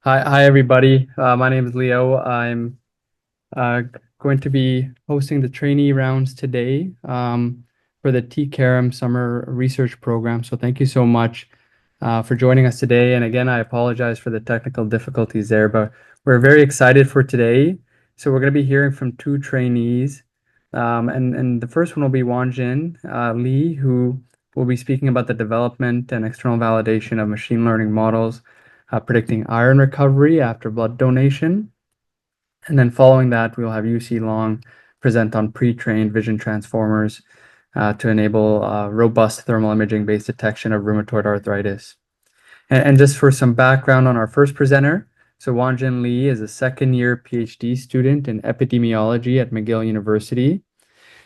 Hi everybody. My name is Leo. I'm uh, going to be hosting the trainee rounds today for the T-CAIREM summer research program. So thank you so much for joining us today. And again, I apologize for the technical difficulties there, but we're very excited for today. So we're going to be hearing from two trainees. And the first one will be Wanjin Li, who will be speaking about the development and external validation of machine learning models predicting iron recovery after blood donation. And then following that, we'll have Yuxi Long present on pre-trained vision transformers to enable robust thermal imaging-based detection of rheumatoid arthritis. And just for some background on our first presenter, so Wanjin Li is a second-year PhD student in epidemiology at McGill University.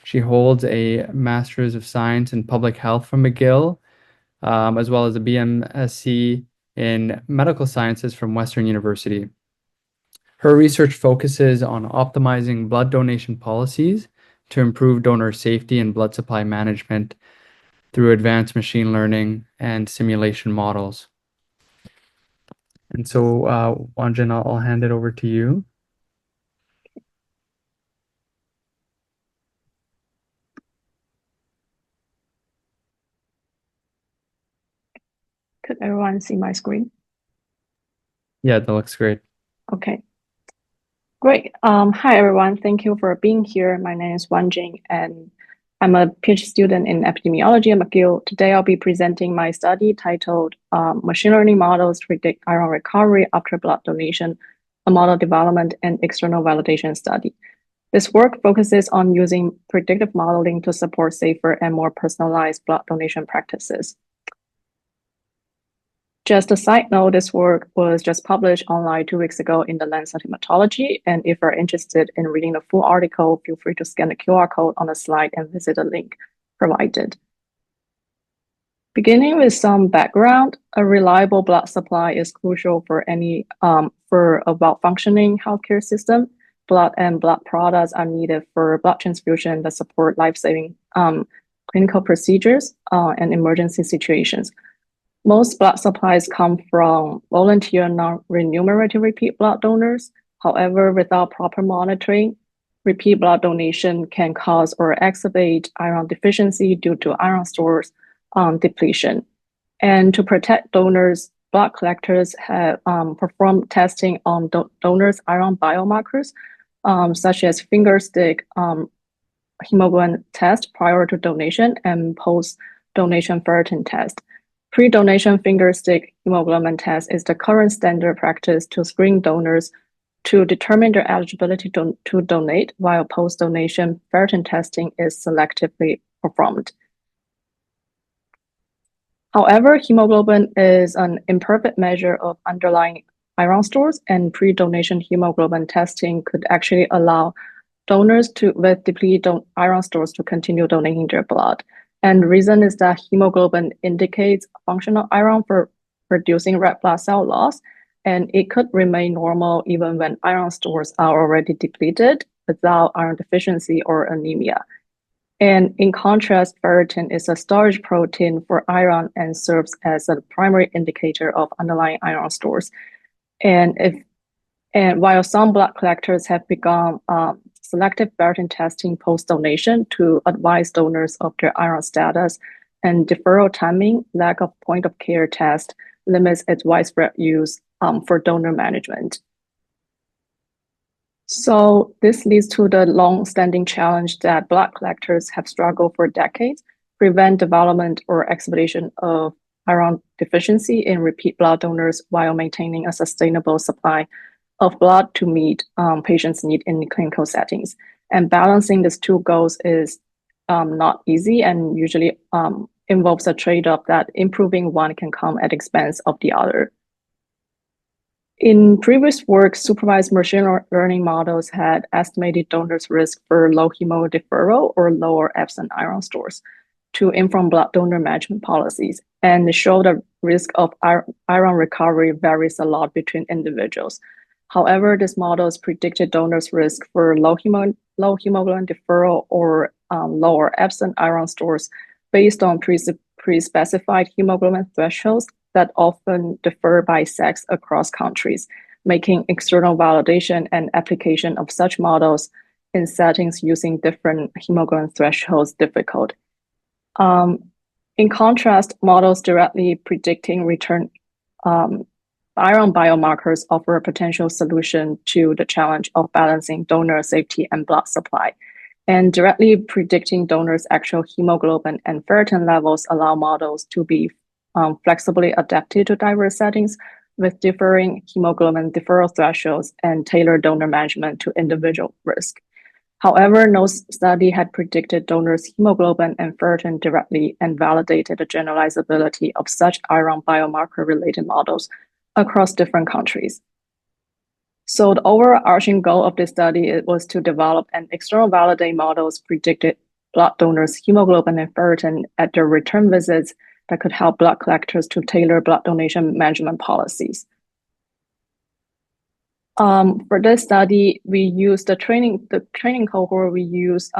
She holds a Master's of Science in Public Health from McGill, as well as a BMSc in Medical Sciences from Western University. Her research focuses on optimizing blood donation policies to improve donor safety and blood supply management through advanced machine learning and simulation models. And so, Wanjin, I'll hand it over to you. Could everyone see my screen? Yeah, that looks great. Okay. Great. Hi, everyone. Thank you for being here. My name is Wanjin, and I'm a PhD student in epidemiology at McGill. Today, I'll be presenting my study titled Machine Learning Models Predict Iron Recovery After Blood Donation, a Model Development and External Validation Study. This work focuses on using predictive modeling to support safer and more personalized blood donation practices. Just a side note, this work was just published online 2 weeks ago in the Lancet Hematology. And if you're interested in reading the full article, feel free to scan the QR code on the slide and visit the link provided. Beginning with some background, a reliable blood supply is crucial for a well-functioning healthcare system. Blood and blood products are needed for blood transfusion that support life-saving clinical procedures and emergency situations. Most blood supplies come from volunteer non-remunerative repeat blood donors. However, without proper monitoring, repeat blood donation can cause or exacerbate iron deficiency due to iron stores depletion. And to protect donors, blood collectors have performed testing on donors' iron biomarkers, such as fingerstick hemoglobin test prior to donation and post-donation ferritin test. Pre-donation fingerstick hemoglobin test is the current standard practice to screen donors to determine their eligibility to donate, while post-donation ferritin testing is selectively performed. However, hemoglobin is an imperfect measure of underlying iron stores, and pre-donation hemoglobin testing could actually allow donors with depleted iron stores to continue donating their blood. And the reason is that hemoglobin indicates functional iron for reducing red blood cell loss, and it could remain normal even when iron stores are already depleted without iron deficiency or anemia. And in contrast, ferritin is a storage protein for iron and serves as a primary indicator of underlying iron stores. And while some blood collectors have begun selective ferritin testing post-donation to advise donors of their iron status, and deferral timing, lack of point-of-care test limits its widespread use for donor management. So this leads to the long-standing challenge that blood collectors have struggled for decades, prevent development or exacerbation of iron deficiency in repeat blood donors while maintaining a sustainable supply of blood to meet patients' need in clinical settings. And balancing these two goals is not easy and usually involves a trade-off that improving one can come at the expense of the other. In previous work, supervised machine learning models had estimated donors' risk for low hemodiferral or lower absent iron stores to inform blood donor management policies, and show the risk of iron recovery varies a lot between individuals. However, these models predicted donors' risk for low hemoglobin deferral or lower absent iron stores based on pre-specified hemoglobin thresholds that often differ by sex across countries. making external validation and application of such models in settings using different hemoglobin thresholds difficult. In contrast, models directly predicting return iron biomarkers offer a potential solution to the challenge of balancing donor safety and blood supply. And directly predicting donors' actual hemoglobin and ferritin levels allow models to be flexibly adapted to diverse settings with differing hemoglobin deferral thresholds and tailored donor management to individual risk. However, no study had predicted donors' hemoglobin and ferritin directly and validated the generalizability of such iron biomarker-related models across different countries. So the overarching goal of this study was to develop an external validate models predicted blood donors' hemoglobin and ferritin at their return visits that could help blood collectors to tailor blood donation management policies. For this study, we used the training cohort. We used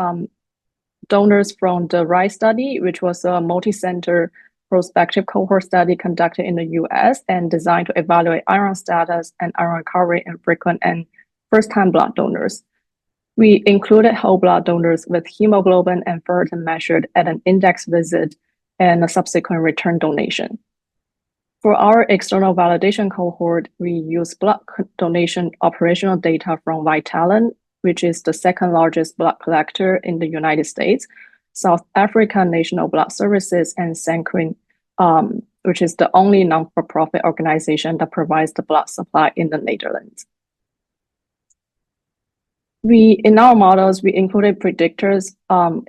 donors from the RISE study, which was a multi-center prospective cohort study conducted in the US and designed to evaluate iron status and iron recovery in frequent and first-time blood donors. We included whole blood donors with hemoglobin and ferritin measured at an index visit and a subsequent return donation. For our external validation cohort, we use blood donation operational data from Vitalant, which is the second largest blood collector in the United States, South Africa National Blood Services, and Sanquin, which is the only non-for-profit organization that provides the blood supply in the Netherlands. In our models, we included predictors,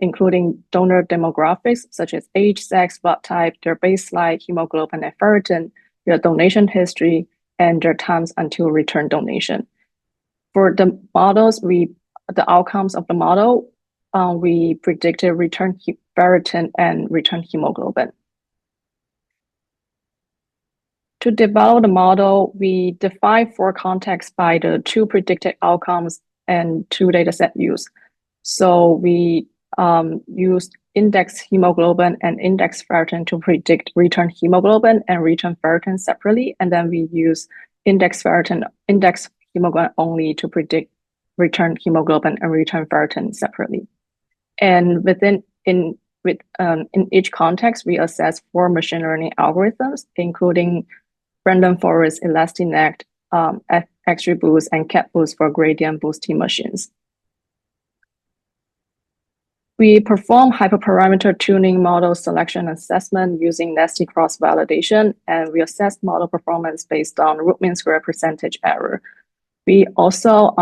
including donor demographics, such as age, sex, blood type, their baseline hemoglobin and ferritin, their donation history, and their times until return donation. For the models, the outcomes of the model, we predicted return ferritin and return hemoglobin. To develop the model, we define 4 contexts by the 2 predicted outcomes and 2 dataset use. So we used index hemoglobin and index ferritin to predict return hemoglobin and return ferritin separately. And then we use index ferritin, index hemoglobin only to predict return hemoglobin and return ferritin separately. And in each context, we assess 4 machine learning algorithms, including random forest, ElastiNet, XGBoost, and CatBoost for gradient boosting machines. We perform hyperparameter tuning model selection assessment using nested cross-validation, and we assess model performance based on root mean square percentage error. We also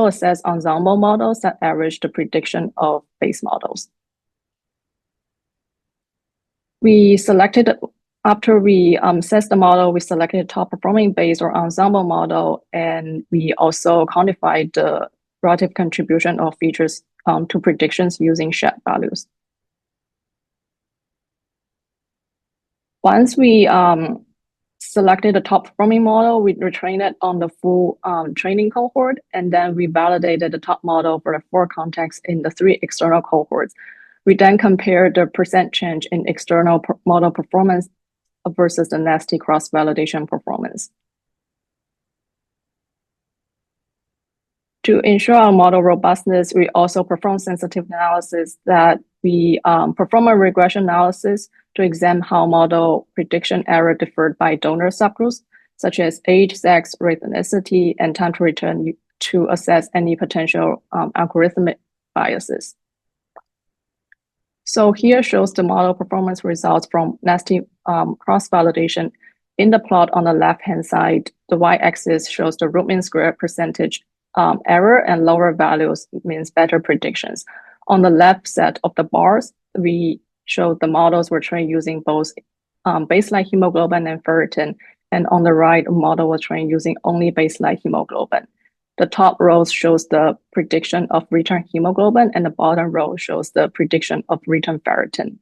assess ensemble models that average the prediction of base models. After we assessed the model, we selected top performing base or ensemble model, and we also quantified the relative contribution of features to predictions using shared values. Once we selected the top performing model, we retrained it on the full training cohort, and then we validated the top model for the 4 contexts in the 3 external cohorts. We then compared the % change in external model performance versus the nested cross-validation performance. To ensure our model robustness, we also perform sensitivity analysis that we perform a regression analysis to examine how model prediction error differed by donor subgroups, such as age, sex, race, ethnicity, and time to return to assess any potential algorithmic biases. So here shows the model performance results from nested cross-validation. In the plot on the left-hand side, the y-axis shows the root mean square percentage error, and lower values means better predictions. On the left set of the bars, we showed the models were trained using both baseline hemoglobin and ferritin, and on the right, model was trained using only baseline hemoglobin. The top row shows the prediction of return hemoglobin, and the bottom row shows the prediction of return ferritin.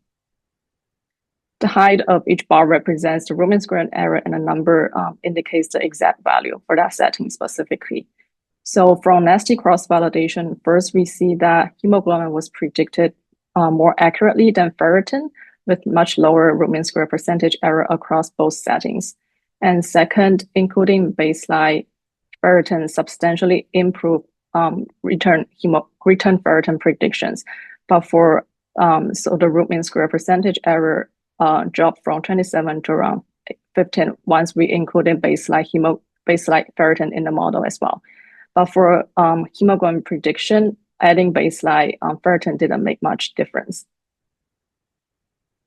The height of each bar represents the root mean square error, and the number indicates the exact value for that setting specifically. So from nested cross-validation, first we see that hemoglobin was predicted more accurately than ferritin, with much lower root mean square percentage error across both settings. And second, including baseline ferritin substantially improve return ferritin predictions. But for so the root mean square percentage error dropped from 27 to around 15 once we included baseline ferritin in the model as well. But for hemoglobin prediction, adding baseline ferritin didn't make much difference.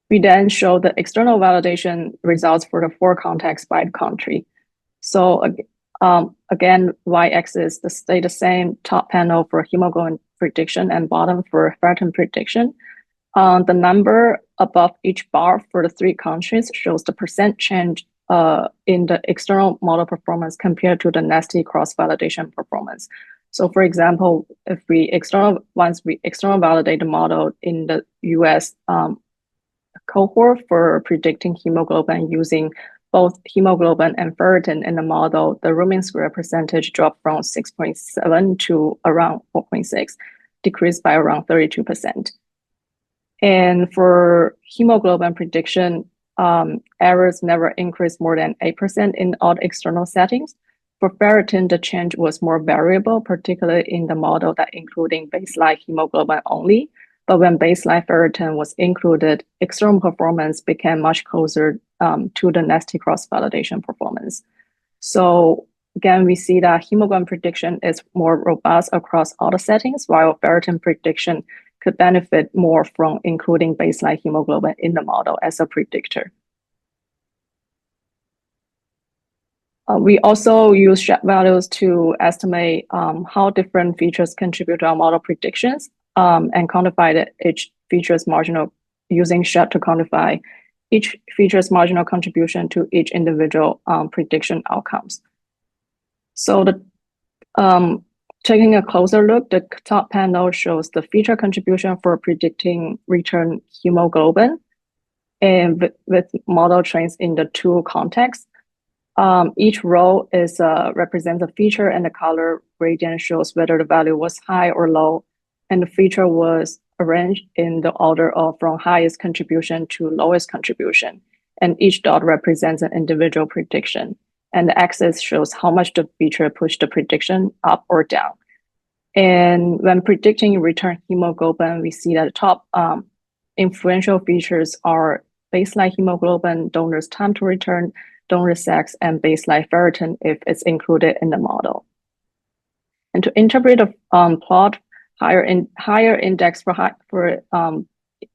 We then show the external validation results for the 4 contexts by country. So again, y-axis stay the same, top panel for hemoglobin prediction and bottom for ferritin prediction. The number above each bar for the 3 countries shows the percent change in the external model performance compared to the nested cross-validation performance. So for example, if once we external validate the model in the US cohort for predicting hemoglobin using both hemoglobin and ferritin in the model, the root mean square percentage dropped from 6.7 to around 4.6, decreased by around 32%. And for hemoglobin prediction, errors never increased more than 8% in all external settings. For ferritin, the change was more variable, particularly in the model that including baseline hemoglobin only. But when baseline ferritin was included, external performance became much closer to the nested cross-validation performance. So again, we see that hemoglobin prediction is more robust across all the settings, while ferritin prediction could benefit more from including baseline hemoglobin in the model as a predictor. We also use Shep values to estimate how different features contribute to our model predictions and quantify each feature's marginal, using Shep to quantify each feature's marginal contribution to each individual prediction outcomes. So taking a closer look, the top panel shows the feature contribution for predicting return hemoglobin and with model trains in the 2 contexts. Each row is represents a feature, and the color gradient shows whether the value was high or low, and the feature was arranged in the order of from highest contribution to lowest contribution, and each dot represents an individual prediction, and the axis shows how much the feature pushed the prediction up or down. And when predicting return hemoglobin, we see that the top influential features are baseline hemoglobin, donor's time to return, donor sex, and baseline ferritin if it's included in the model. And to interpret the plot, higher index for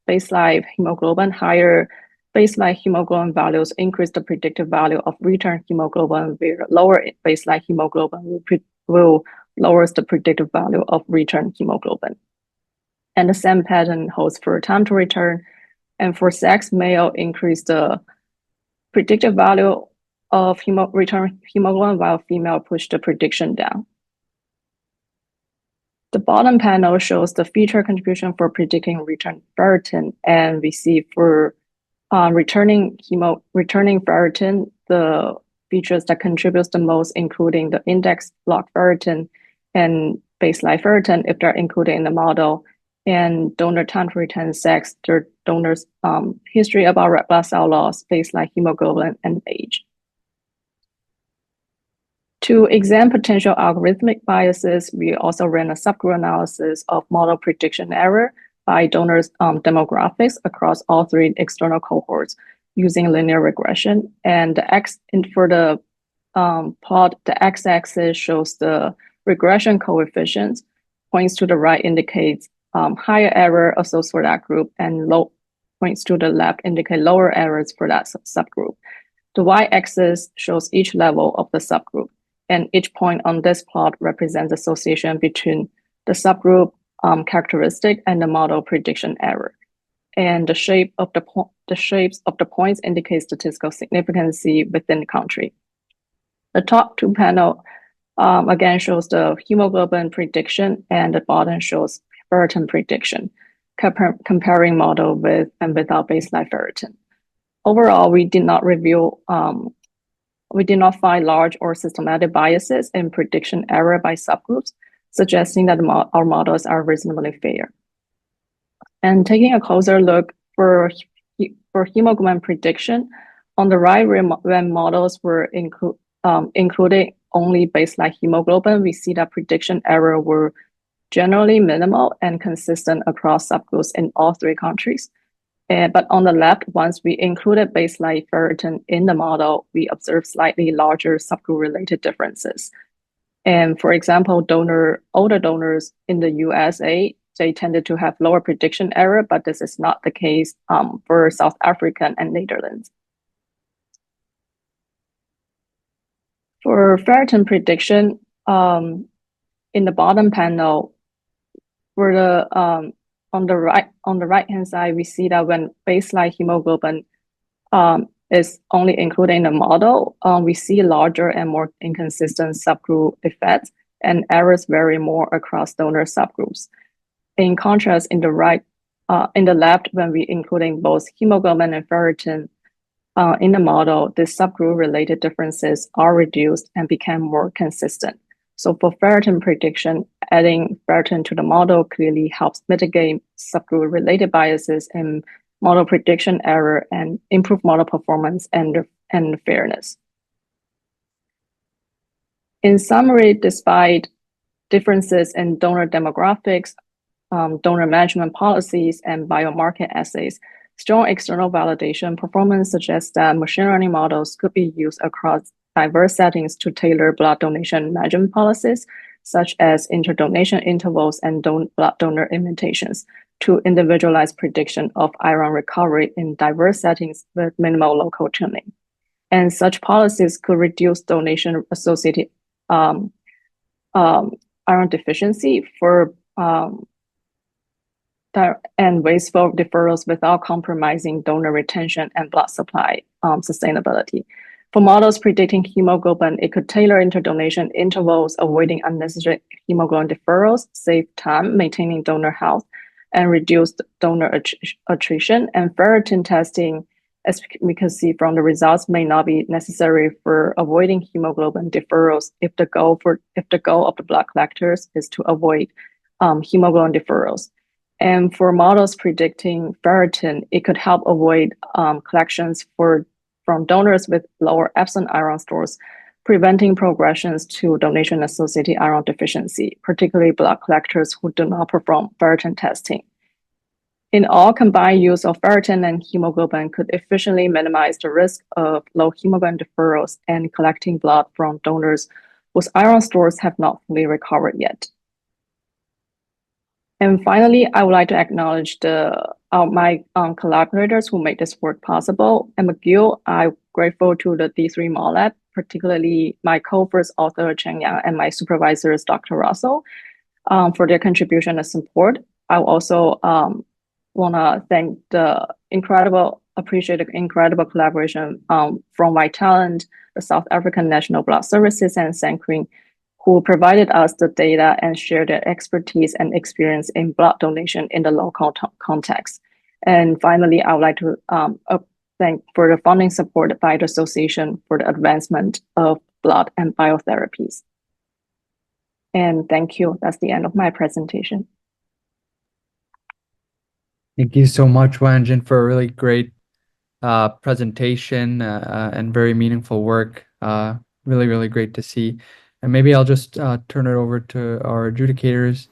baseline hemoglobin, higher baseline hemoglobin values increase the predictive value of return hemoglobin, where lower baseline hemoglobin will lowers the predictive value of return hemoglobin. And the same pattern holds for time to return. And for sex, male increase the predictive value of return hemoglobin, while female push the prediction down. The bottom panel shows the feature contribution for predicting return ferritin, and we see for returning ferritin, the features that contributes the most, including the index log ferritin and baseline ferritin, if they're included in the model, and donor time to return, sex, their donor's history about red blood cell loss, baseline hemoglobin, and age. To examine potential algorithmic biases, we also ran a subgroup analysis of model prediction error by donors' demographics across all 3 external cohorts using linear regression. And for the plot, the x-axis shows the regression coefficients, points to the right indicates higher error associated for that group, and low points to the left indicate lower errors for that subgroup. The y-axis shows each level of the subgroup, and each point on this plot represents association between the subgroup characteristic and the model prediction error. And the shapes of the points indicate statistical significance within the country. The top 2 panel again shows the hemoglobin prediction, and the bottom shows ferritin prediction, comparing model with and without baseline ferritin. Overall, we did not find large or systematic biases in prediction error by subgroups, suggesting that our models are reasonably fair. And taking a closer look for hemoglobin prediction, On the right, when models were including only baseline hemoglobin, we see that prediction error were generally minimal and consistent across subgroups in all three countries. But on the left, once we included baseline ferritin in the model, we observed slightly larger subgroup-related differences. And for example, older donors in the USA, they tended to have lower prediction error, but this is not the case for South Africa and Netherlands. For ferritin prediction, in the bottom panel, for the on the right-hand side, we see that when baseline hemoglobin is only included in the model, we see larger and more inconsistent subgroup effects, and errors vary more across donor subgroups. In contrast, in the left, when we including both hemoglobin and ferritin in the model, the subgroup-related differences are reduced and became more consistent. So for ferritin prediction, adding ferritin to the model clearly helps mitigate subgroup-related biases in model prediction error and improve model performance and fairness. In summary, despite differences in donor demographics, donor management policies, and biomarker assays, strong external validation performance suggests that machine learning models could be used across diverse settings to tailor blood donation management policies, such as interdonation intervals and blood donor imitations, to individualize prediction of iron recovery in diverse settings with minimal local tuning. And such policies could reduce donation-associated iron deficiency and wasteful deferrals without compromising donor retention and blood supply sustainability. For models predicting hemoglobin, it could tailor interdonation intervals, avoiding unnecessary hemoglobin deferrals, save time, maintaining donor health, and reduce donor attrition. And ferritin testing, as we can see from the results, may not be necessary for avoiding hemoglobin deferrals if the goal of the blood collectors is to avoid hemoglobin deferrals. And for models predicting ferritin, it could help avoid collections from donors with lower absent iron stores, preventing progressions to donation-associated iron deficiency, particularly blood collectors who do not perform ferritin testing. In all, combined use of ferritin and hemoglobin could efficiently minimize the risk of low hemoglobin deferrals and collecting blood from donors whose iron stores have not fully recovered yet. And finally, I would like to acknowledge my collaborators who made this work possible. At McGill, I'm grateful to the D3 MOLAB, particularly my co-first author, Chen Yang, and my supervisors, Dr. Russell, for their contribution and support. I also want to thank appreciate the incredible collaboration from my talent, the South African National Blood Services, and Sankrin, who provided us the data and shared their expertise and experience in blood donation in the local context. And finally, I would like to thank for the funding support by the Association for the Advancement of Blood and Biotherapies. And thank you. That's the end of my presentation. Thank you so much, Wanjin, for a really great presentation and very meaningful work. Really, really great to see. And maybe I'll just turn it over to our adjudicators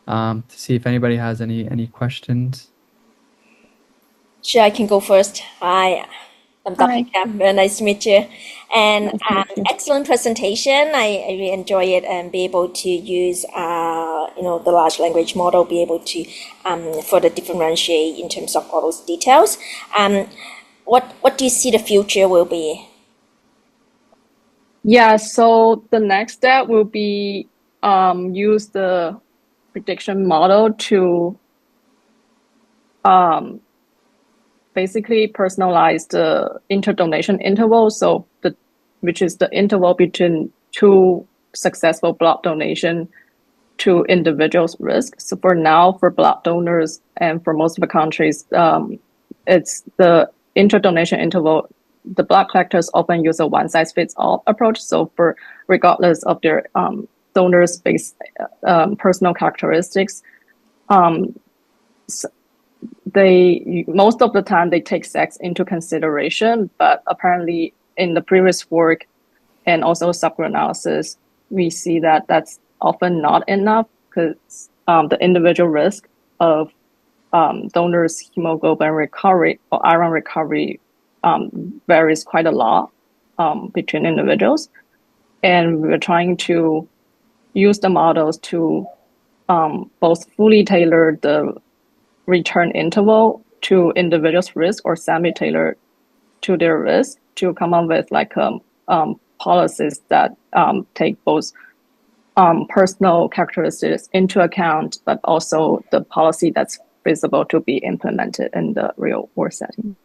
to see if anybody has any questions. Sure, I can go first. Hi, I'm Dr. Cam. Very nice to meet you. And excellent presentation. I really enjoy it and be able to use the large language model, be able to further differentiate in terms of all those details. What do you see the future will be? Yeah, so the next step will be use the prediction model to basically personalize the interdonation interval, which is the interval between two successful blood donation to individuals' risk. So for now, for blood donors and for most of the countries, it's the interdonation interval. The blood collectors often use a one-size-fits-all approach. So for regardless of their donors' personal characteristics, most of the time they take sex into consideration, but apparently in the previous work and also subgroup analysis, we see that that's often not enough because the individual risk of donors' hemoglobin recovery or iron recovery varies quite a lot between individuals. And we're trying to use the models to both fully tailor the return interval to individuals' risk or semi-tailored to their risk to come up with like policies that take both personal characteristics into account, but also the policy that's feasible to be implemented in the real world setting.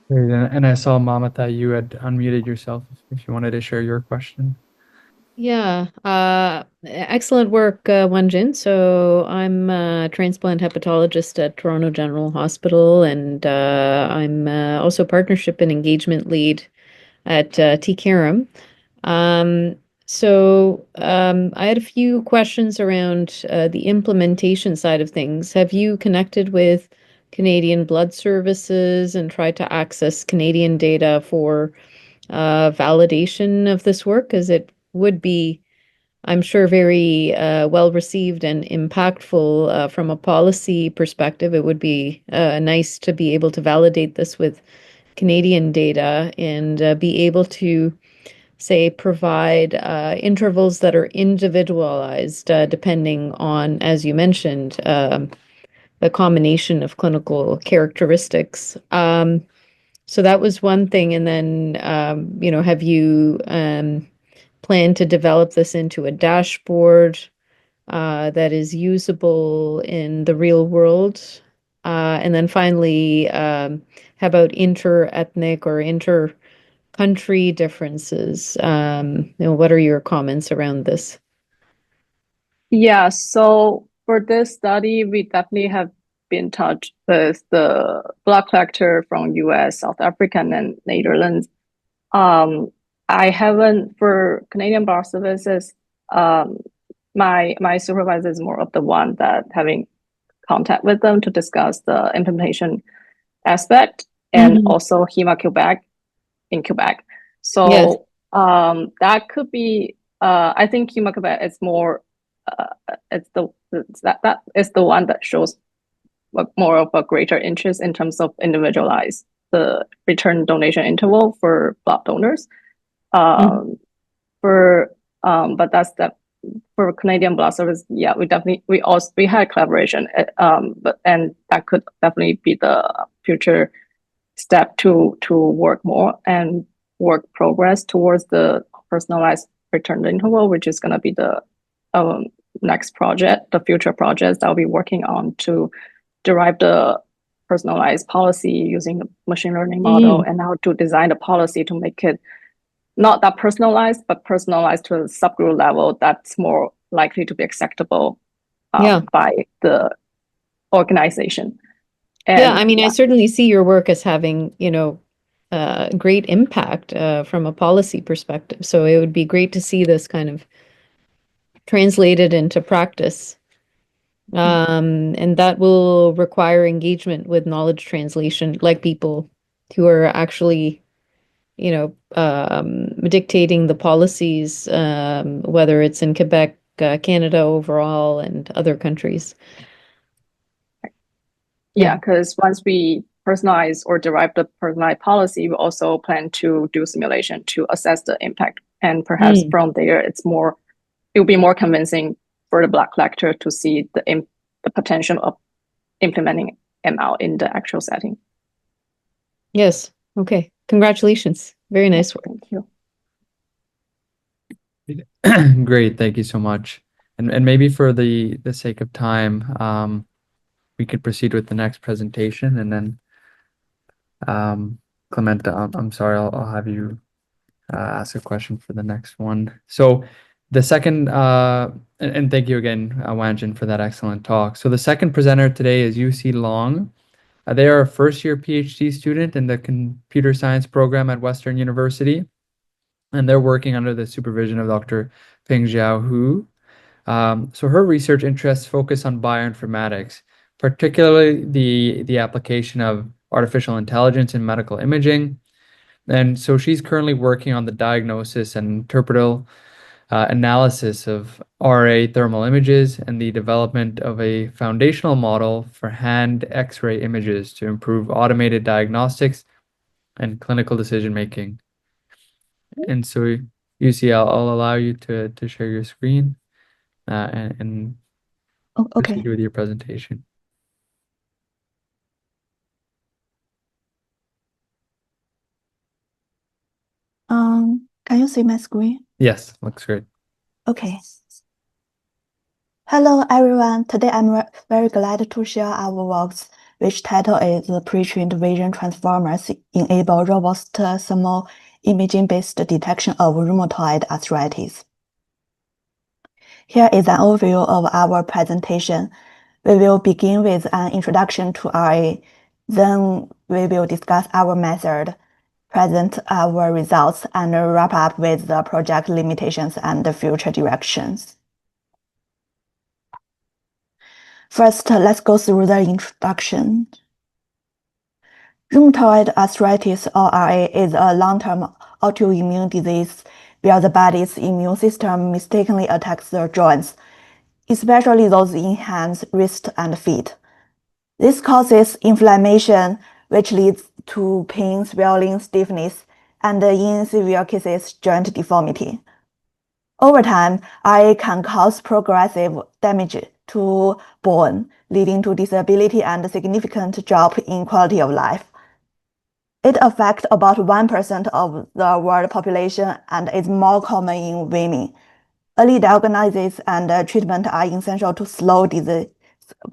Great. And I saw, Mamata, you had unmuted yourself if you wanted to share your question. Yeah, excellent work, Wanjin. So I'm a transplant hepatologist at Toronto General Hospital, and I'm also partnership and engagement lead at T-CAIREM. I had a few questions around the implementation side of things. Have you connected with Canadian Blood Services and tried to access Canadian data for validation of this work? Because it would be, I'm sure, very well received and impactful from a policy perspective. It would be nice to be able to validate this with Canadian data and be able to, say, provide intervals that are individualized depending on, as you mentioned, the combination of clinical characteristics. So that was one thing. And then, have you planned to develop this into a dashboard that is usable in the real world? And then finally, how about inter-ethnic or inter-country differences? What are your comments around this? Yeah, so for this study, we definitely have been in touch with the blood collector from US, South Africa, and Netherlands. I haven't, for Canadian Blood Services, my supervisor is more of the one that having contact with them to discuss the implementation aspect, and also HEMA Quebec in Quebec. So Yes. that could be, I think HEMA Quebec is more, that is the one that shows more of a greater interest in terms of individualize the return donation interval for blood donors. But that's that for Canadian Blood Service. Yeah, we had collaboration, and that could definitely be the future step to work more and work progress towards the personalized return interval, which is going to be the next project, the future projects that I'll be working on to derive the personalized policy using the machine learning model, and how to design the policy to make it not that personalized, but personalized to a subgroup level that's more likely to be acceptable by the organization. And, I mean, I certainly see your work as having, great impact from a policy perspective. So it would be great to see this kind of translated into practice. And that will require engagement with knowledge translation, like people who are actually, dictating the policies, whether it's in Quebec, Canada overall, and other countries. Yeah, because once we personalize or derive the personalized policy, we also plan to do simulation to assess the impact. And perhaps from there, it will be more convincing for the blood collector to see the potential of implementing ML in the actual setting. Yes. Okay. Congratulations. Very nice work. Thank you. Great. Thank you so much. And maybe for the sake of time, we could proceed with the next presentation, and then Clementa, I'm sorry, I'll have you ask a question for the next one. So the second, and thank you again, Wanjin, for that excellent talk. So the second presenter today is Yuxi Long. They are a first-year PhD student in the computer science program at Western University, and they're working under the supervision of Dr. Pengjiao Hu. So her research interests focus on bioinformatics, particularly the application of artificial intelligence in medical imaging. And so she's currently working on the diagnosis and interpretable analysis of RA thermal images and the development of a foundational model for hand X-ray images to improve automated diagnostics and clinical decision making. And so, Yuxi, I'll allow you to share your screen and Okay. proceed with your presentation. Can you see my screen? Yes, looks great. Okay. Hello, everyone. Today, I'm very glad to share our works, which title is Pre-trained vision transformers enable robust thermal imaging-based detection of rheumatoid arthritis. Here is an overview of our presentation. We will begin with an introduction to RA. Then we will discuss our method, present our results, and wrap up with the project limitations and the future directions. First, let's go through the introduction. Rheumatoid arthritis, or RA, is a long-term autoimmune disease where the body's immune system mistakenly attacks the joints, especially those in hands, wrists, and feet. This causes inflammation, which leads to pain, swelling, stiffness, and in severe cases, joint deformity. Over time, RA can cause progressive damage to bone, leading to disability and significant drop in quality of life. It affects about 1% of the world population and is more common in women. Early diagnosis and treatment are essential to slow disease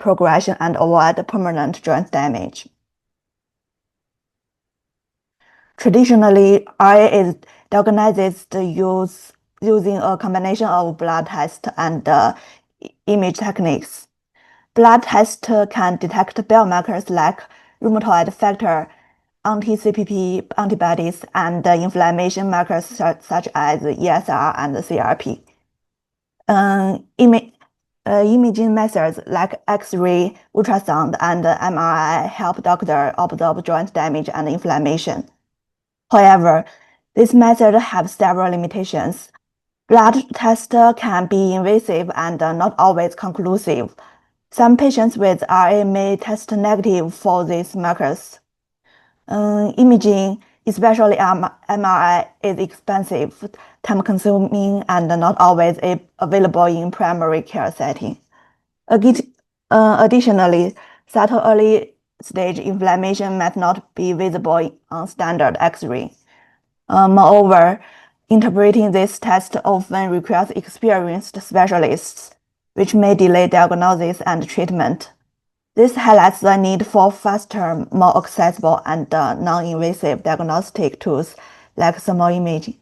progression and avoid permanent joint damage. Traditionally, RA is diagnosed using a combination of blood tests and image techniques. Blood tests can detect biomarkers like rheumatoid factor, anti-CPP antibodies, and inflammation markers such as ESR and CRP. Imaging methods like X-ray, ultrasound, and MRI help doctors observe joint damage and inflammation. However, these methods have several limitations. Blood tests can be invasive and not always conclusive. Some patients with RA may test negative for these markers. Imaging, especially MRI, is expensive, time-consuming, and not always available in primary care setting. Additionally, subtle early-stage inflammation might not be visible on standard X-ray. Moreover, interpreting this test often requires experienced specialists, which may delay diagnosis and treatment. This highlights the need for faster, more accessible, and non-invasive diagnostic tools like thermal imaging.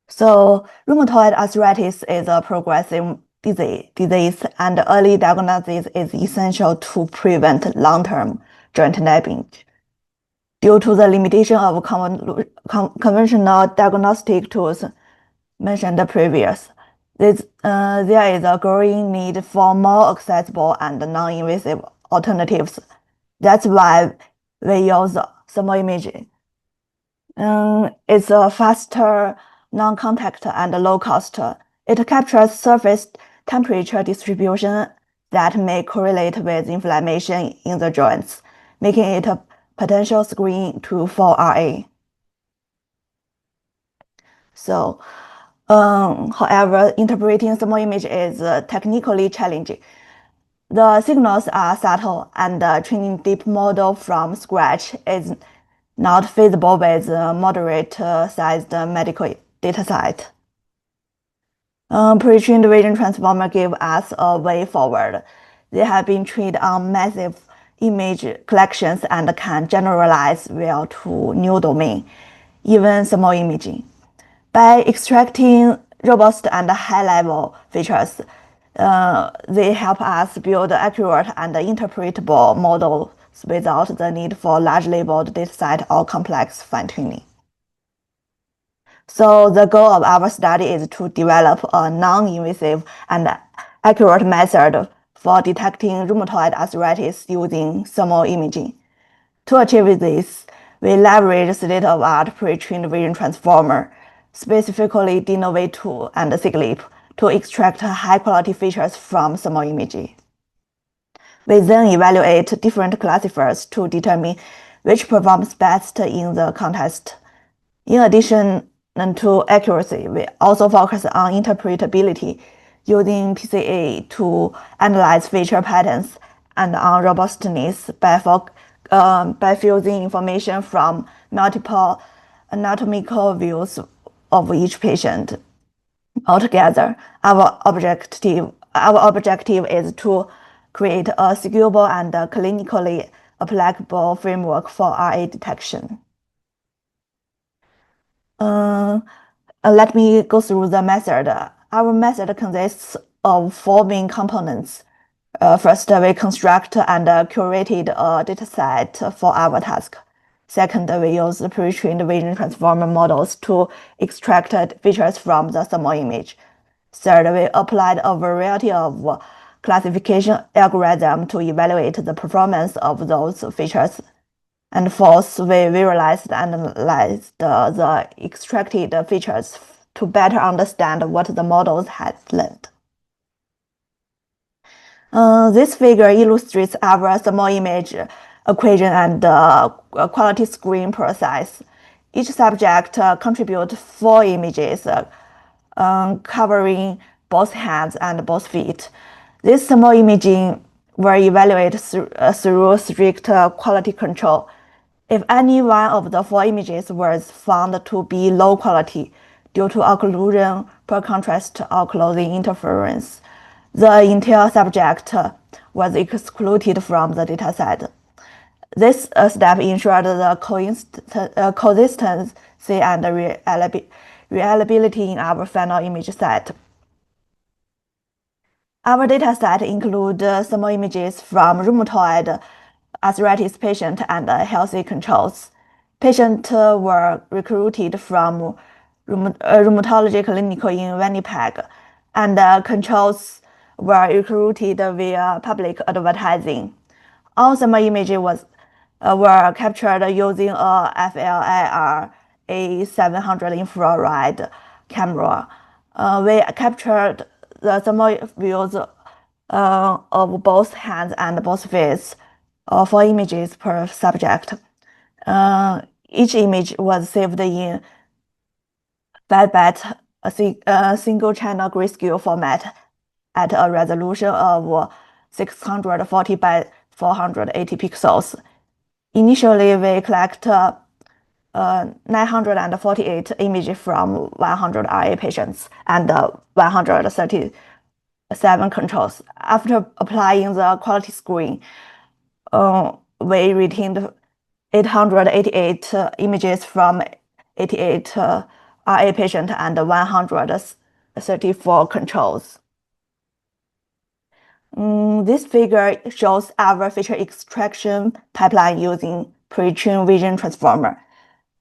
So, rheumatoid arthritis is a progressive disease, and early diagnosis is essential to prevent long-term joint damage. Due to the limitation of conventional diagnostic tools mentioned previous, there is a growing need for more accessible and non-invasive alternatives. That's why we use thermal imaging. It's a faster, non-contact, and low cost. It captures surface temperature distribution that may correlate with inflammation in the joints, making it a potential screen tool for RA. So, however, interpreting thermal image is technically challenging. The signals are subtle, and training deep model from scratch is not feasible with a moderate-sized medical dataset. Pre-trained vision transformer give us a way forward. They have been trained on massive image collections and can generalize well to new domain, even thermal imaging. By extracting robust and high-level features, they help us build accurate and interpretable models without the need for large labeled dataset or complex fine-tuning. So the goal of our study is to develop a non-invasive and accurate method for detecting rheumatoid arthritis using thermal imaging. To achieve this, we leverage state-of-the-art pre-trained vision transformer, specifically DNOV2 and SIGLEAP, to extract high-quality features from thermal imaging. We then evaluate different classifiers to determine which performs best in the context. In addition to accuracy, we also focus on interpretability, using PCA to analyze feature patterns, and on robustness by fusing information from multiple anatomical views of each patient. Altogether, our objective is to create a scalable and clinically applicable framework for RA detection. Let me go through the method. Our method consists of 4 main components. First, we construct and curated a dataset for our task. Second, we use pre-trained vision transformer models to extract features from the thermal image. Third, we applied a variety of classification algorithms to evaluate the performance of those features. And fourth, we visualized and analyzed the extracted features to better understand what the models had learned. This figure illustrates our thermal image equation and quality screen process. Each subject contributes 4 images covering both hands and both feet. This thermal imaging were evaluated through strict quality control. If any one of the 4 images was found to be low quality due to occlusion, poor contrast, or clothing interference, the entire subject was excluded from the dataset. This step ensured the consistency and reliability in our final image set. Our dataset includes thermal images from rheumatoid arthritis patients and healthy controls. Patients were recruited from rheumatology clinic in Winnipeg, and controls were recruited via public advertising. All thermal images were captured using a FLIR A700 infrared camera. We captured the thermal views of both hands and both feet, 4 images per subject. Each image was saved in 5-byte single-channel grayscale format at a resolution of 640 by 480 pixels. Initially, we collect 948 images from 100 RA patients and 137 controls. After applying the quality screen, we retained 888 images from 88 RA patients and 134 controls. This figure shows our feature extraction pipeline using pre-trained vision transformer.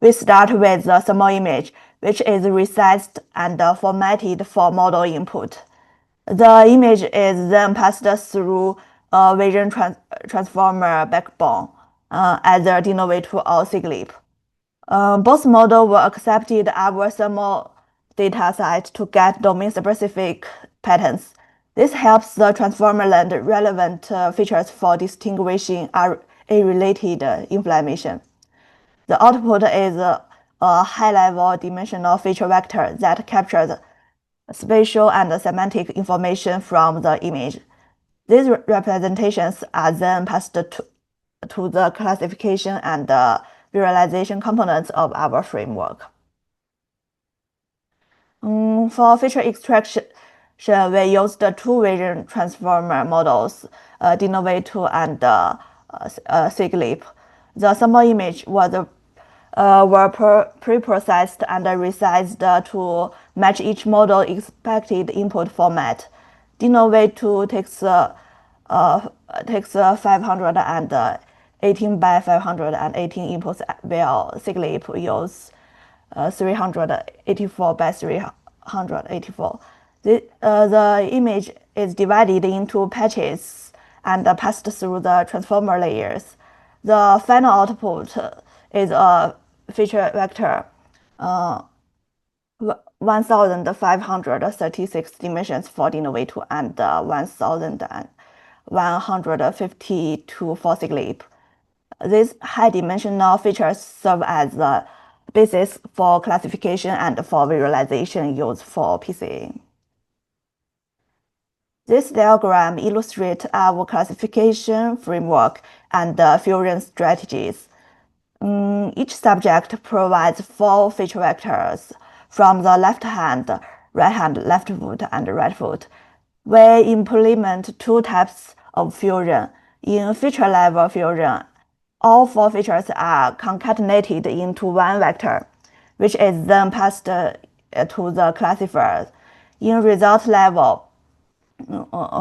We start with the thermal image, which is resized and formatted for model input. The image is then passed through a vision transformer backbone, either DNOV2 or SIGLEAP. Both models will accept our thermal dataset to get domain-specific patterns. This helps the transformer learn relevant features for distinguishing RA-related inflammation. The output is a high-level dimensional feature vector that captures spatial and semantic information from the image. These representations are then passed to the classification and visualization components of our framework. For feature extraction, we used 2 vision transformer models, DNOV2 and SIGLEAP. The thermal image were pre-processed and resized to match each model expected input format. DNOV2 takes 518 by 518 inputs, while SIGLEAP uses 384 by 384. The image is divided into patches and passed through the transformer layers. The final output is a feature vector, 1,536 dimensions for de novo and 1,152 for SIGLEAP. These high-dimensional features serve as the basis for classification and for visualization used for PCA. This diagram illustrates our classification framework and fusion strategies. Each subject provides 4 feature vectors from the left hand, right hand, left foot, and right foot. We implement 2 types of fusion. In feature level fusion, all 4 features are concatenated into 1 vector, which is then passed to the classifier. In result level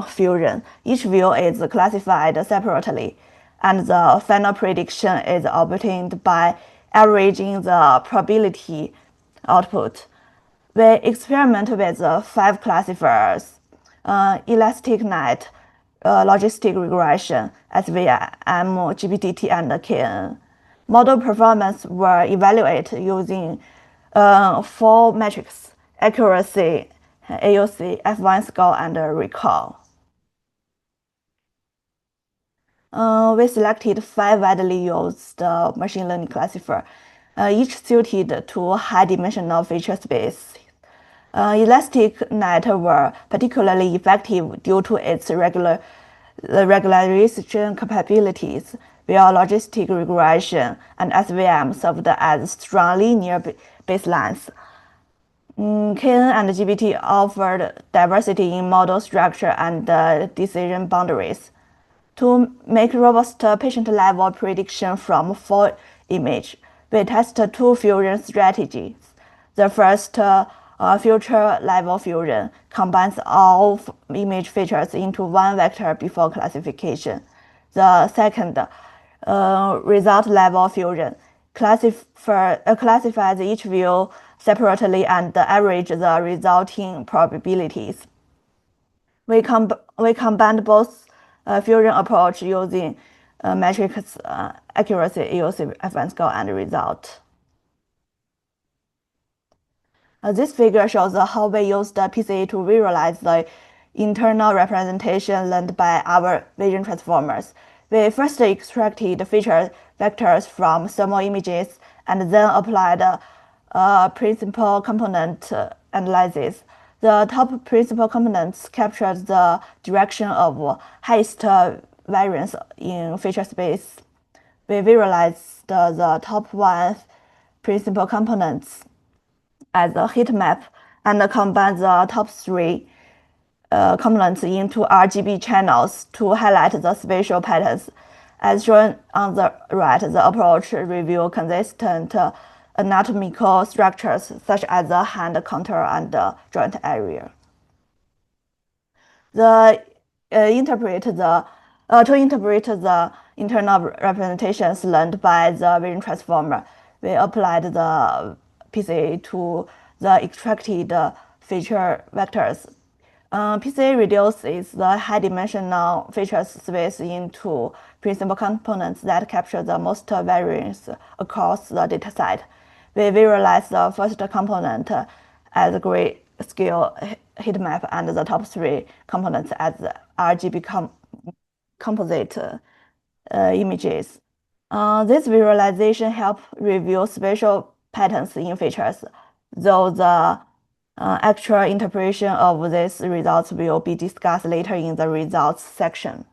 fusion, each view is classified separately, and the final prediction is obtained by averaging the probability output. We experiment with 5 classifiers: elastic net, logistic regression, SVM, GBDT, and KN. Model performance were evaluated using 4 metrics: accuracy, AUC, F1 score, and recall. We selected 5 widely used machine learning classifiers, each suited to high-dimensional feature space. Elastic net were particularly effective due to its regularization capabilities, while logistic regression and SVM served as strong linear baselines. KN and GBT offered diversity in model structure and decision boundaries. To make robust patient-level prediction from 4 images, we tested 2 fusion strategies. The first, feature-level fusion, combines all image features into 1 vector before classification. The second, result-level fusion, classifies each view separately and average the resulting probabilities. We combined both fusion approach using metrics accuracy, AUC, F1 score, and result. This figure shows how we used PCA to visualize the internal representation learned by our vision transformers. We first extracted feature vectors from thermal images and then applied principal component analysis. The top principal components captured the direction of highest variance in feature space. We visualized the top 1 principal components as a heat map and combined the top 3 components into RGB channels to highlight the spatial patterns. As shown on the right, the approach reveals consistent anatomical structures such as the hand contour and joint area. To interpret the internal representations learned by the vision transformer, we applied the PCA to the extracted feature vectors. PCA reduces the high-dimensional feature space into principal components that capture the most variance across the dataset. We visualize the first component as a grayscale heat map and the top 3 components as RGB composite images. This visualization helps reveal spatial patterns in features, though the actual interpretation of these results will be discussed later in the results section.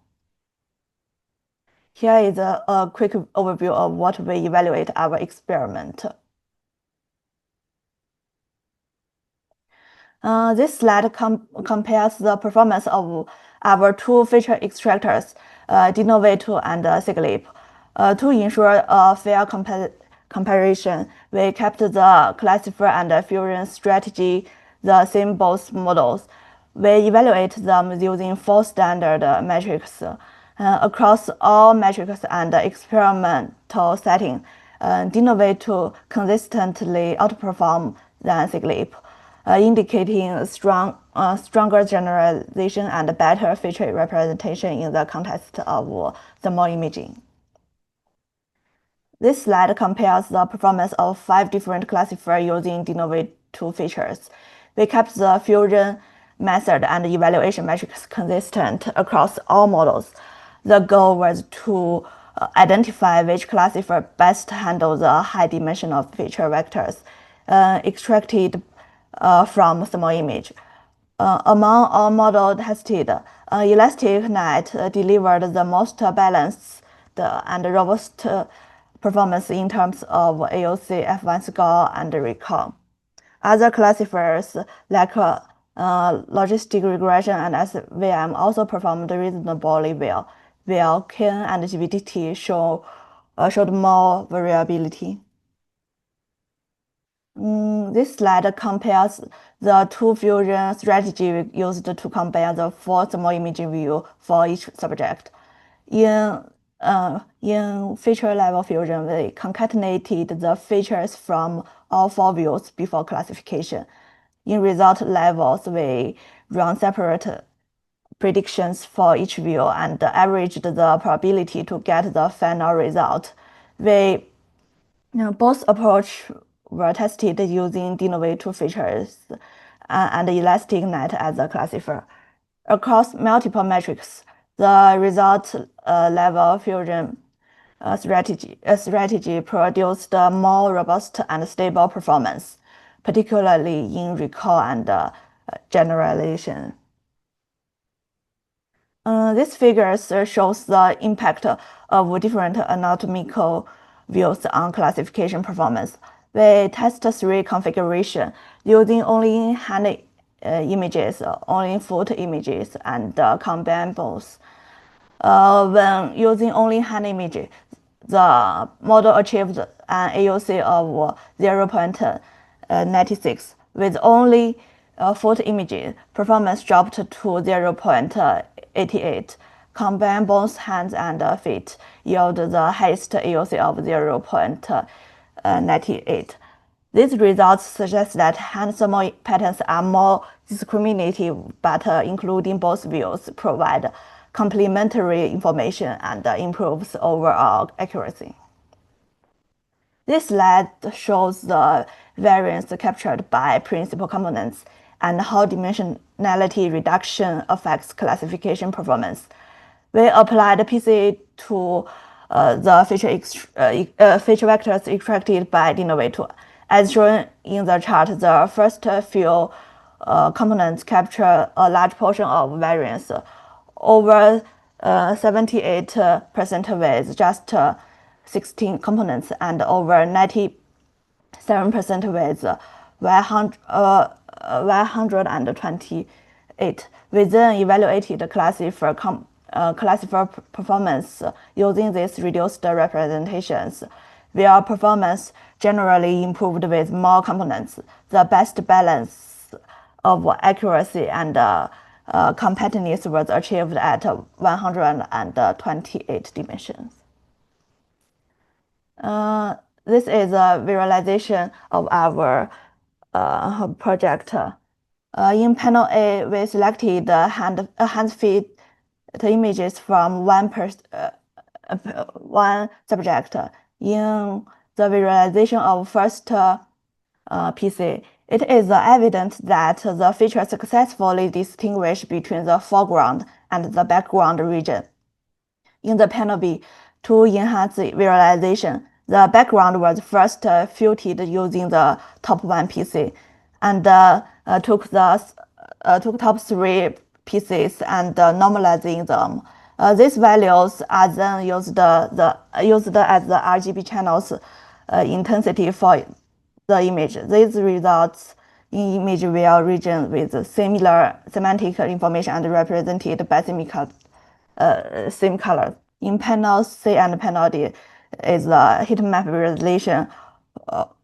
Here is a quick overview of what we evaluate our experiment. This slide compares the performance of our 2 feature extractors, de novo and SIGLEAP. To ensure a fair comparison, we kept the classifier and fusion strategy the same both models. We evaluate them using 4 standard metrics. Across all metrics and experimental settings, de novo consistently outperform than SIGLEAP, indicating strong stronger generalization and better feature representation in the context of thermal imaging. This slide compares the performance of 5 different classifiers using de novo 2 features. We kept the fusion method and evaluation metrics consistent across all models. The goal was to identify which classifier best handles the high dimension of feature vectors extracted from thermal image. Among all models tested, Elastic Net delivered the most balanced and robust performance in terms of AOC, F1 score, and recall. Other classifiers like logistic regression and SVM also performed reasonably well, while CAIREM and GBDT showed more variability. This slide compares the 2 fusion strategies used to compare the 4 thermal imaging views for each subject. In feature level fusion, we concatenated the features from all 4 views before classification. In result levels, we run separate predictions for each view and averaged the probability to get the final result. Both approaches were tested using de novo 2 features and Elastic Net as a classifier. Across multiple metrics, the result level fusion strategy produced a more robust and stable performance, particularly in recall and generalization. This figure shows the impact of different anatomical views on classification performance. We test 3 configurations using only hand images, only foot images, and combine both. When using only hand images, the model achieved an AOC of 0.96. With only foot images, performance dropped to 0.88. Combine both hands and feet yield the highest AOC of 0.98. These results suggest that hand thermal patterns are more discriminative, but including both views provide complementary information and improves overall accuracy. This slide shows the variance captured by principal components and how dimensionality reduction affects classification performance. We applied PCA to the feature vectors extracted by de novo 2. As shown in the chart, the first few components capture a large portion of variance, over 78% with just 16 components, and over 97% with 128. We then evaluated classifier performance using these reduced representations, where performance generally improved with more components. The best balance of accuracy and compactness was achieved at 128 dimensions. This is a visualization of our project. In panel A, we selected hand-feet images from one subject. In the visualization of first PC, it is evident that the feature successfully distinguish between the foreground and the background region. In the panel B, to enhance the visualization, the background was first filtered using the top 1 PC and took top 3 pieces and normalizing them. These values are then used as the RGB channels intensity for the image. These results in image view region with similar semantic information and represented by same colors. In panel C and panel D is the heat map visualization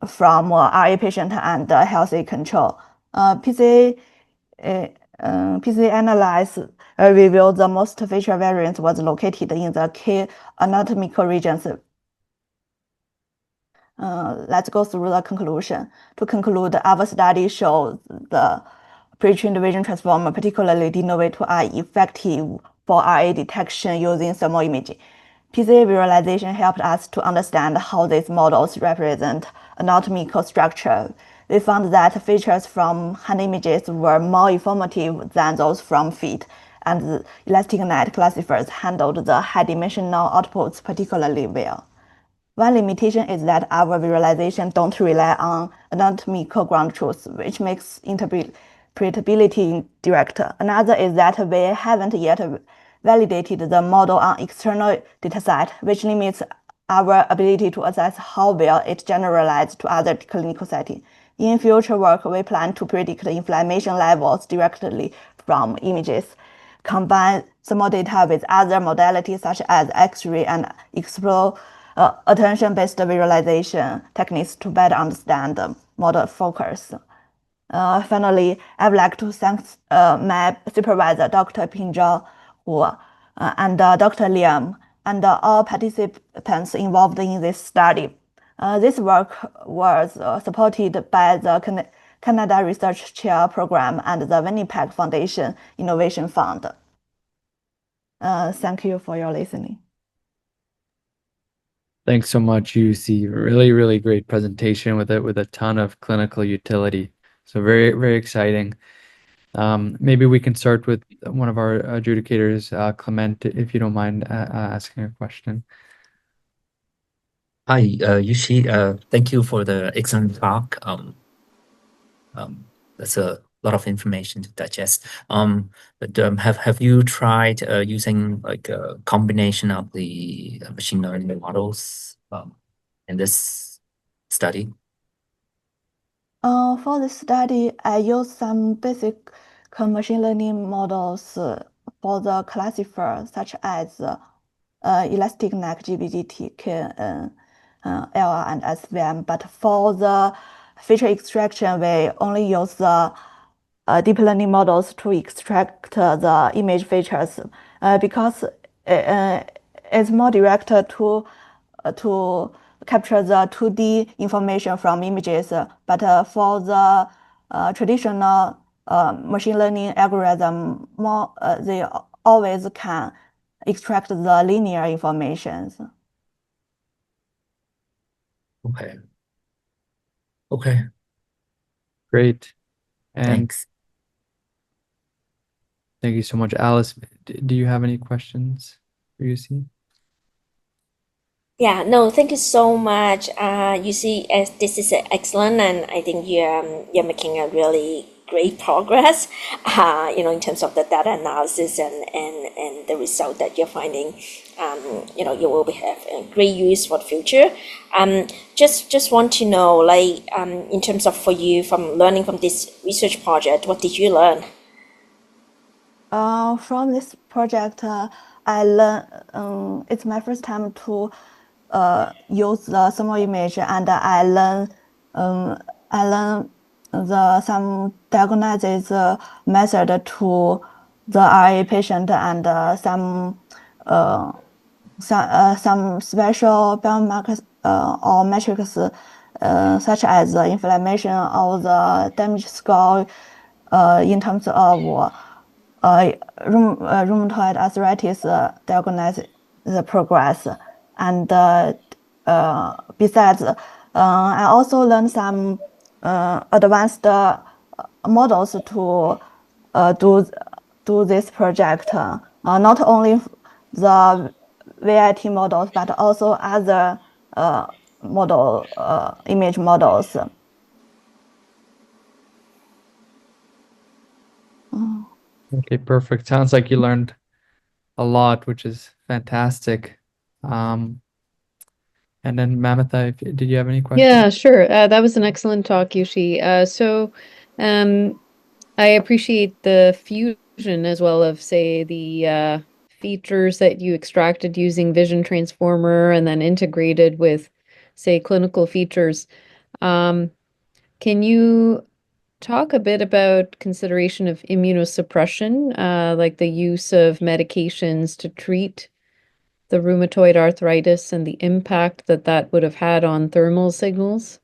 from RA patient and healthy control. PC analyze revealed the most feature variance was located in the key anatomical regions. Let's go through the conclusion. To conclude, our study shows the pre-trained vision transformer, particularly de novo, are effective for RA detection using thermal imaging. PCA visualization helped us to understand how these models represent anatomical structure. We found that features from hand images were more informative than those from feet, and the elastic net classifiers handled the high-dimensional outputs particularly well. One limitation is that our visualization don't rely on anatomical ground truth, which makes interpretability direct. Another is that we haven't yet validated the model on external dataset, which limits our ability to assess how well it generalizes to other clinical settings. In future work, we plan to predict inflammation levels directly from images, combine thermal data with other modalities such as X-ray, and explore attention-based visualization techniques to better understand the model focus. Finally, I would like to thank my supervisor, Dr. Pinzhao, and Dr. Liang, and all participants involved in this study. This work was supported by the Canada Research Chair Program and the Winnipeg Foundation Innovation Fund. Thank you for your listening. Thanks so much, Yuxi. Really, really great presentation with a ton of clinical utility. So very, very exciting. Maybe we can start with one of our adjudicators, Clement, if you don't mind asking a question. Hi, Yuxi. Thank you for the excellent talk. That's a lot of information to digest. But have you tried using like a combination of the machine learning models in this study? For this study, I used some basic machine learning models for the classifier, such as elastic neck, GBGT, KNN, LR, and SVM. But for the feature extraction, we only use the deep learning models to extract the image features because it's more direct to capture the 2D information from images. But for the traditional machine learning algorithm, they always can extract the linear information. Okay. Okay. Great. And Thanks. thank you so much. Alice, do you have any questions for Yuxi? Yeah, no, thank you so much. You see, this is excellent, and I think you're making a really great progress, in terms of the data analysis and the result that you're finding. You will have a great use for the future. Just want to know, like, in terms of for you, from learning from this research project, what did you learn? From this project, I learned it's my first time to use the thermal image, and I learned some diagnosis method to the RA patient, and some special biomarkers or metrics such as the inflammation or the damage score in terms of rheumatoid arthritis diagnosis progress. And besides, I also learned some advanced models to do this project. Not only the VIT models, but also other image models. Okay, perfect. Sounds like you learned a lot, which is fantastic. And then Mamitha, did you have any questions? Yeah, sure. That was an excellent talk, Yuxi. I appreciate the fusion as well of, say, the features that you extracted using Vision Transformer and then integrated with, say, clinical features. Can you talk a bit about consideration of immunosuppression, like the use of medications to treat the rheumatoid arthritis and the impact that would have had on thermal signals?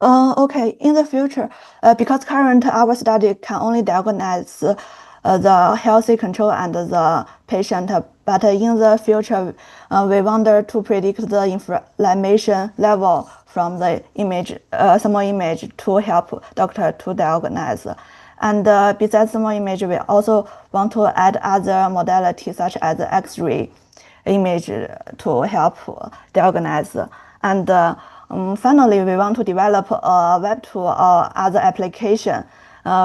Okay, in the future, because current our study can only diagnose the healthy control and the patient, but in the future, we want to predict the inflammation level from the image, small image to help doctor to diagnose. And besides small image, we also want to add other modalities such as X-ray image to help diagnose. And finally, we want to develop a web tool or other application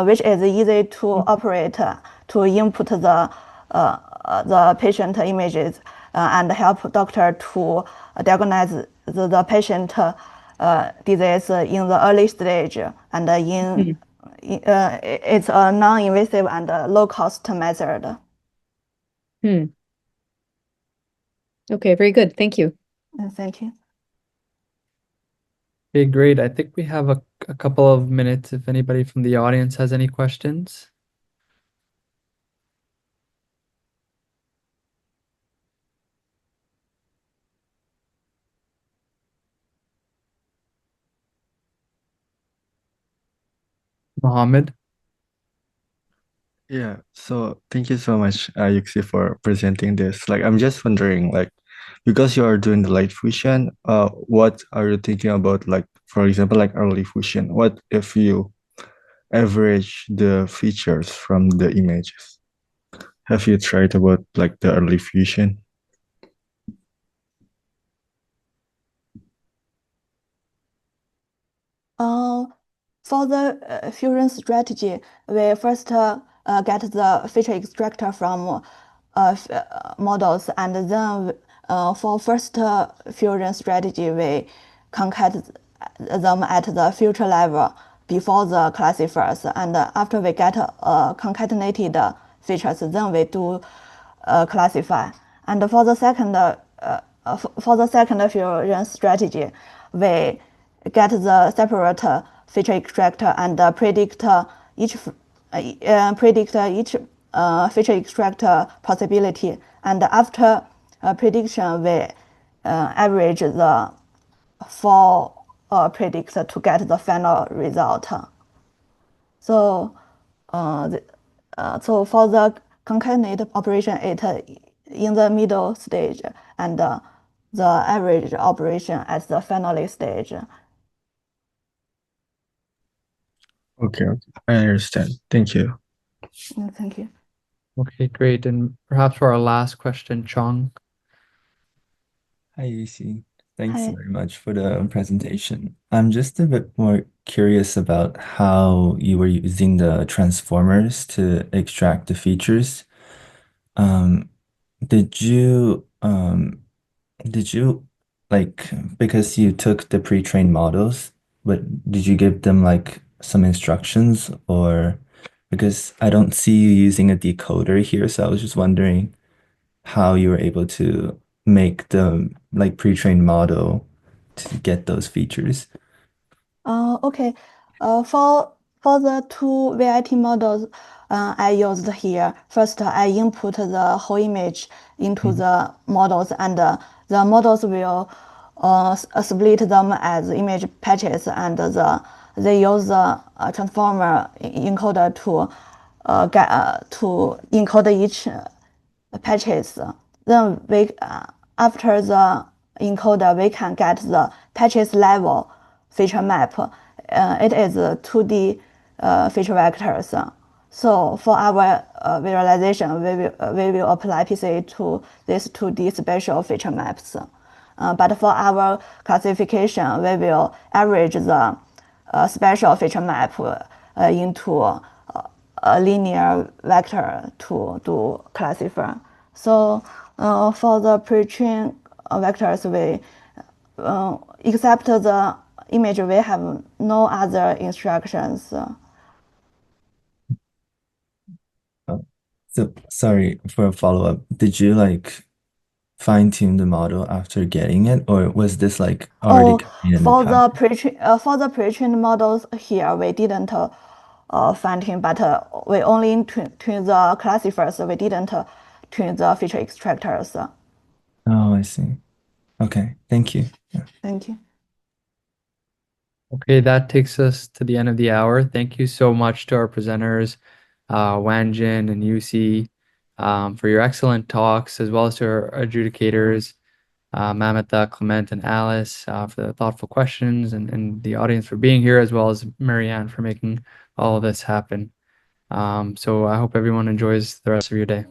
which is easy to operate to input the patient images and help doctor to diagnose the patient disease in the early stage and it's a non-invasive and low-cost method. Okay, very good. Thank you. Thank you. Okay, great. I think we have a couple of minutes if anybody from the audience has any questions. Mohammed? Yeah, so thank you so much, Yuxi, for presenting this. Like, I'm just wondering, like, because you are doing the light fusion, what are you thinking about, like, for example, like early fusion? What if you average the features from the images? Have you tried about like the early fusion? For the fusion strategy, we first get the feature extractor from models, and then for first fusion strategy, we concat them at the feature level before the classifiers, and after we get concatenated features, then we do classify. And for the second fusion strategy, we get the separate feature extractor and predict each feature extractor possibility. And after prediction, we average the four predicts to get the final result. So, so for the concatenate operation, it in the middle stage, and the average operation at the final stage. Okay, I understand. Thank you. Thank you. Okay, great. And perhaps for our last question, Chong. Hi, Yuxi. Thanks Hi. very much for the presentation. I'm just a bit more curious about how you were using the transformers to extract the features. Did you like, because you took the pre-trained models, but did you give them like some instructions, or because I don't see you using a decoder here, so I was just wondering how you were able to make the like pre-trained model to get those features. Okay. For the two VIT models I used here, first I input the whole image into the models, and the models will split them as image patches, and they use the transformer encoder to encode each patches. Then we after the encoder, we can get the patches level feature map. It is 2D feature vectors. So for our visualization, we will apply PCA to these 2D spatial feature maps. But for our classification, we will average the spatial feature map into a linear vector to do classify. So for the pre-trained vectors, we except the image, we have no other instructions. So sorry for a follow-up. Did you like fine-tune the model after getting it, or was this like already in the past? For the pre-trained models here, we didn't fine-tune, but we only tune the classifiers. We didn't tune the feature extractors. Oh, I see. Okay, thank you. Yeah. Thank you. Okay, that takes us to the end of the hour. Thank you so much to our presenters, Wanjin and Yuxi, for your excellent talks, as well as to our adjudicators, Mamata, Clement, and Alice, for the thoughtful questions, and the audience for being here, as well as Marianne for making all of this happen. So I hope everyone enjoys the rest of your day.